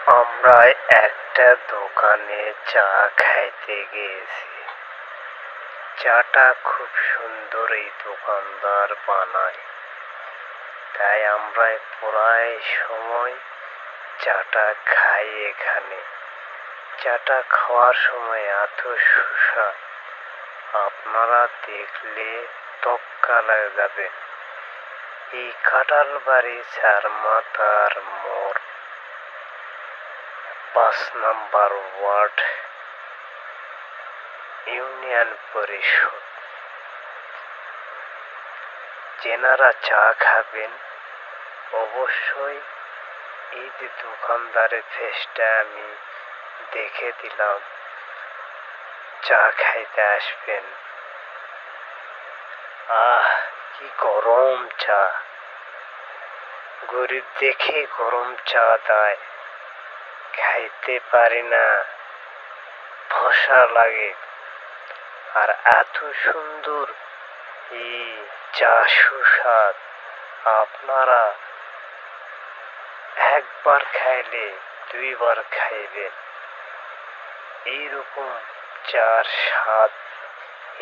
আমরা একটা দোকানে চা খাইতে গিয়েছি। চাটা খুব সুন্দর এই দোকানদার বানায়, তাই আমরা প্রায় সময় চাটা খাই এখানে। চাটা খাওয়ার সময় এত সুস্বাদ, আপনারা দেখলে তক্কা লাগাবেন। এই কাঁঠালবাড়ি চার মাথার মোড় 5 নম্বর ওয়ার্ড, ইউনিয়ন পরিষদ। যেনারা চা খাবেন অবশ্যই এই যে দোকানদারের ফেসটা আমি দেখে দিলাম, চা খাইতে আসবেন। আহ, কি গরম চা! গরিব দেখে গরম চা দেয়, খাইতে পারি না, ফসা লাগে। আর এত সুন্দর এই চা সুস্বাদ, আপনারা একবার খাইলে দুইবার খাইবেন। এইরকম চার স্বাদ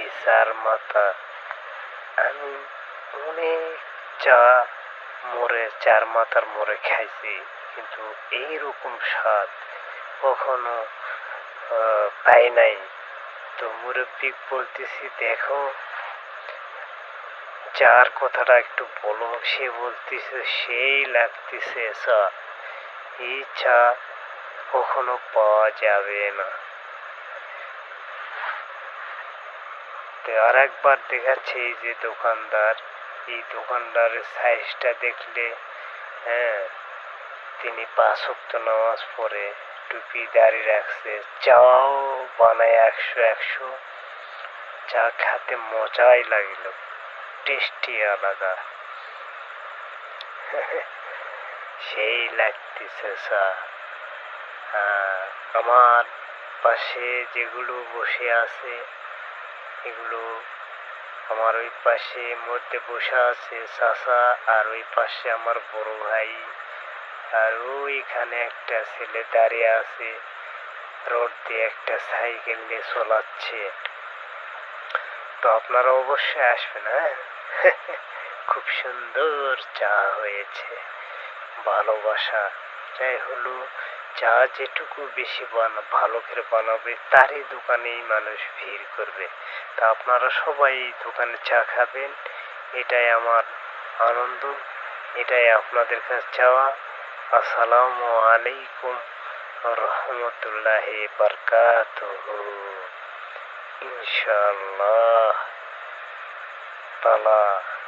এই চার মাথা। আমি অনেক চা চার মাথার মোড়ে খাইছি, কিন্তু এইরকম স্বাদ কখনো পাই নাই। তো মুরব্বী বলতেছি, দেখো চার কথাটা একটু বলো। সে বলতেছে সেই লাগতেছে চা, এই চা কখনো পাওয়া যাবে না। তো আর একবার দেখাচ্ছে এই যে দোকানদার, এই দোকানদারের সাইজটা দেখলে, হ্যাঁ, তিনি 5 ওয়াক্ত নামাজ পড়ে, টুপি দাড়ি রাখছে, চাও বানায় 100 চা খেতে মজাই লাগিল, টেস্টি আলাদা। সেই লাগতেছে চা। আমার পাশে যেগুলো বসে আছে, এগুলো আমার ওই পাশে মধ্যে বসে আছে চাচা, আর ওই পাশে আমার বড় ভাই, আর ওইখানে একটা ছেলে দাঁড়িয়ে আছে, রোড দিয়ে একটা সাইকেল নিয়ে চলাচ্ছে। তো আপনারা অবশ্যই আসবেন, হ্যাঁ। খুব সুন্দর চা হয়েছে, ভালোবাসা। তাই হলো চা যেটুকু বেশি ভালো করে বানাবে, তারই দোকানেই মানুষ ভিড় করবে। তা আপনারা সবাই এই দোকানে চা খাবেন, এটাই আমার আনন্দ, এটাই আপনাদের কাছে চাওয়া। আসসালামু আলাইকুম রহমতুল্লাহি বারকাতুহু। ইনশাআল্লাহ তাআলা।